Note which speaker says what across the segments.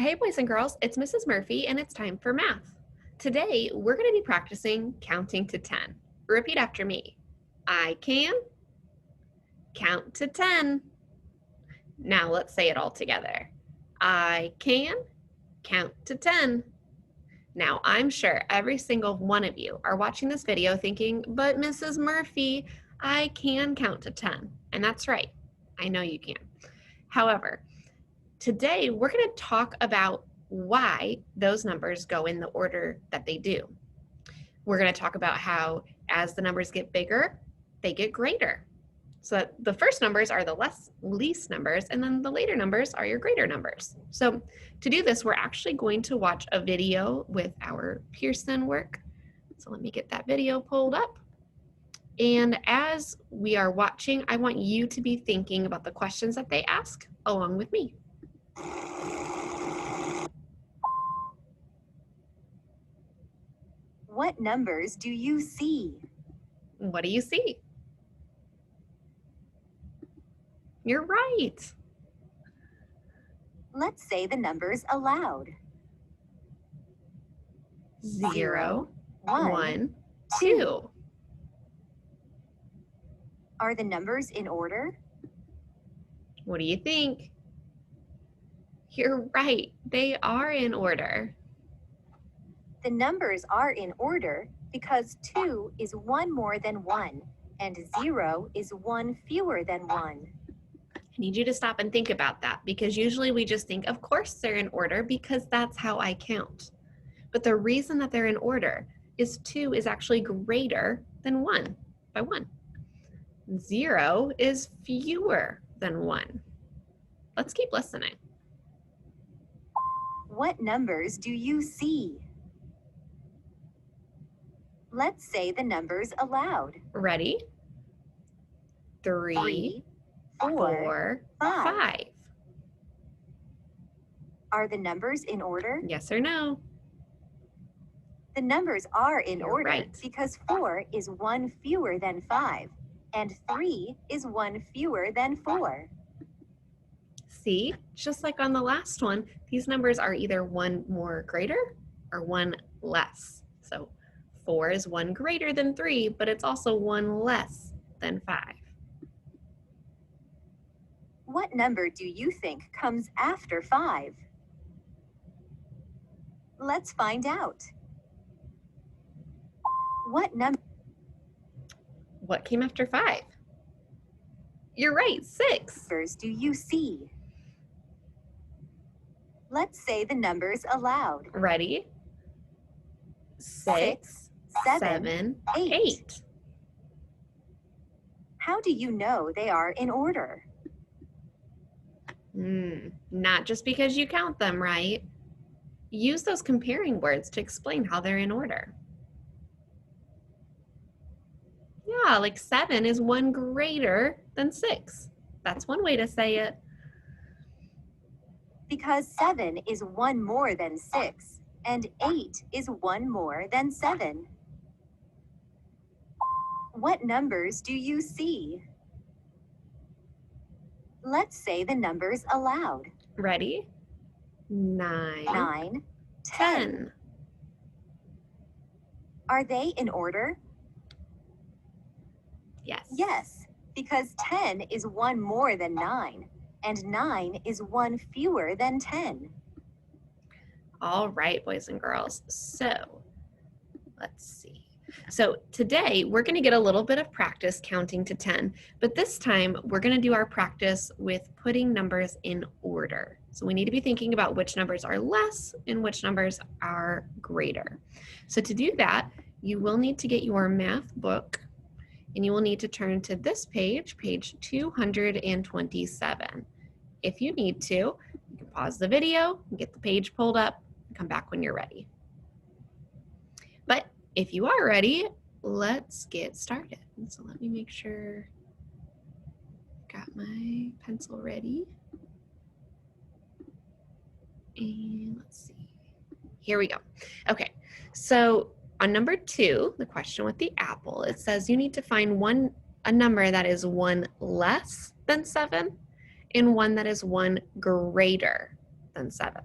Speaker 1: Hey boys and girls, it's Mrs. Murphy and it's time for math. Today we're going to be practicing counting to 10. Repeat after me. I can count to 10. Now let's say it all together. I can count to 10. Now I'm sure every single one of you are watching this video thinking, but Mrs. Murphy, I can count to 10. And that's right, I know you can. However, today we're going to talk about why those numbers go in the order that they do. We're going to talk about how as the numbers get bigger, they get greater. So that the first numbers are the least numbers, and then the later numbers are your greater numbers. So to do this, we're actually going to watch a video with our Pearson work. So let me get that video pulled up. And as we are watching, I want you to be thinking about the questions that they ask along with me.
Speaker 2: What numbers do you see?
Speaker 1: What do you see? You're right.
Speaker 2: Let's say the numbers aloud.
Speaker 1: 0,
Speaker 2: 1,
Speaker 1: 1, 2.
Speaker 2: Are the numbers in order?
Speaker 1: What do you think? You're right. They are in order.
Speaker 2: The numbers are in order because 2 is 1 more than 1, and 0 is 1 fewer than 1.
Speaker 1: I need you to stop and think about that because usually we just think, of course they're in order because that's how I count. But the reason that they're in order is 2 is actually greater than 1 by 1. 0 is fewer than 1. Let's keep listening.
Speaker 2: What numbers do you see? Let's say the numbers aloud.
Speaker 1: Ready? 3,
Speaker 2: 3,
Speaker 1: 4,
Speaker 2: 5.
Speaker 1: 5.
Speaker 2: Are the numbers in order?
Speaker 1: Yes or no?
Speaker 2: The numbers are in
Speaker 1: You're
Speaker 2: order
Speaker 1: right.
Speaker 2: because 4 is 1 fewer than 5, and 3 is 1 fewer than 4.
Speaker 1: See, just like on the last one, these numbers are either 1 more greater or 1 less. So 4 is 1 greater than 3, but it's also 1 less than 5.
Speaker 2: What number do you think comes after 5? Let's find out. What
Speaker 1: What came after 5? You're right, 6.
Speaker 2: numbers do you see? Let's say the numbers aloud.
Speaker 1: Ready? 6, 7, 8.
Speaker 2: How do you know they are in order?
Speaker 1: Not just because you count them, right? Use those comparing words to explain how they're in order. Yeah, like 7 is 1 greater than 6. That's one way to say it.
Speaker 2: Because 7 is 1 more than 6, and 8 is 1 more than 7. What numbers do you see? Let's say the numbers aloud.
Speaker 1: Ready? 9,
Speaker 2: 9,
Speaker 1: 10.
Speaker 2: Are they in order?
Speaker 1: Yes.
Speaker 2: Yes, because 10 is 1 more than 9, and 9 is 1 fewer than 10.
Speaker 1: All right, boys and girls. So let's see. So today we're going to get a little bit of practice counting to 10, but this time we're going to do our practice with putting numbers in order. So we need to be thinking about which numbers are less and which numbers are greater. So to do that, you will need to get your math book and you will need to turn to this page, page 227. If you need to, you can pause the video, get the page pulled up, and come back when you're ready. But if you are ready, let's get started. So let me make sure I've got my pencil ready. And let's see. Here we go. Okay, so on number 2, the question with the apple, it says you need to find a number that is 1 less than 7 and one that is 1 greater than 7.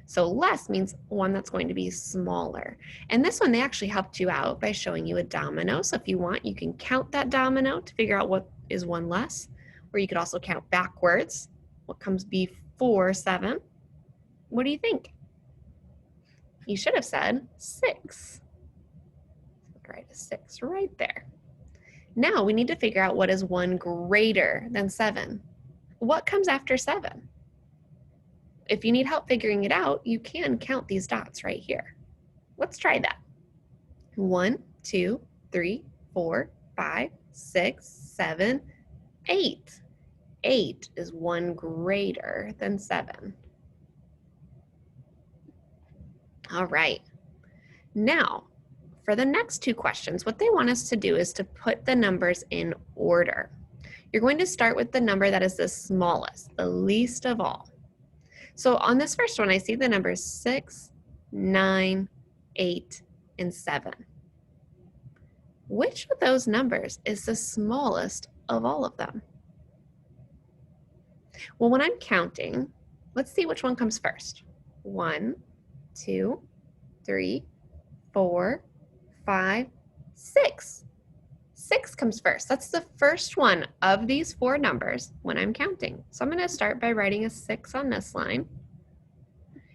Speaker 1: So less means one that's going to be smaller. And this one, they actually helped you out by showing you a domino. So if you want, you can count that domino to figure out what is one less, or you could also count backwards. What comes before 7? What do you think? You should have said 6. Write a 6 right there. Now we need to figure out what is 1 greater than 7. What comes after 7? If you need help figuring it out, you can count these dots right here. Let's try that. 1, 2, 3, 4, 5, 6, 7, 8. 8 is 1 greater than 7. All right. Now, for the next 2 questions, what they want us to do is to put the numbers in order. You're going to start with the number that is the smallest, the least of all. So on this first one, I see the numbers 6, 9, 8, and 7. Which of those numbers is the smallest of all of them? Well, when I'm counting, let's see which one comes first. 1, 2, 3, 4, 5, 6. 6 comes first. That's the first one of these 4 numbers when I'm counting. So I'm going to start by writing a 6 on this line.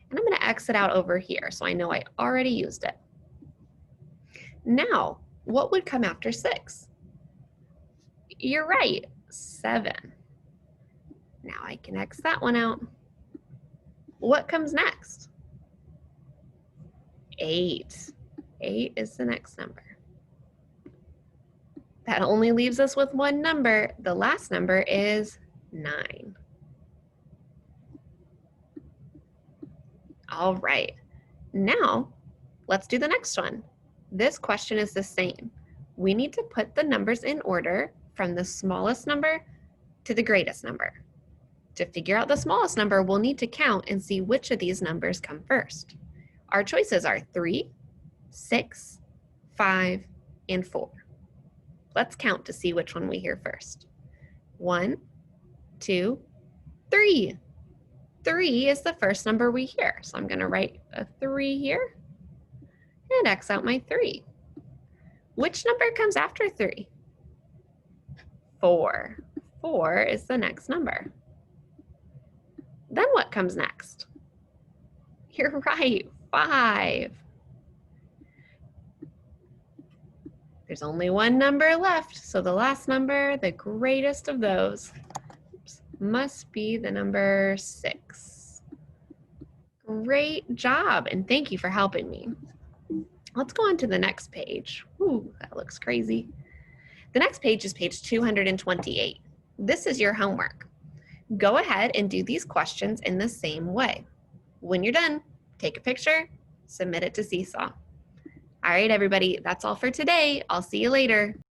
Speaker 1: And I'm going to X it out over here so I know I already used it. Now, what would come after 6? You're right, 7. Now I can X that one out. What comes next? 8. 8 is the next number. That only leaves us with one number. The last number is 9. All right, now let's do the next one. This question is the same. We need to put the numbers in order from the smallest number to the greatest number. To figure out the smallest number, we'll need to count and see which of these numbers come first. Our choices are 3, 6, 5, and 4. Let's count to see which one we hear first. 1, 2, 3. 3 is the first number we hear. So I'm going to write a 3 here and X out my 3. Which number comes after 3? 4. 4 is the next number. Then what comes next? You're right, 5. There's only one number left, so the last number, the greatest of those, must be the number 6. Great job, and thank you for helping me. Let's go on to the next page. Ooh, that looks crazy. The next page is page 228. This is your homework. Go ahead and do these questions in the same way. When you're done, take a picture, submit it to Seesaw. All right, everybody, that's all for today. I'll see you later.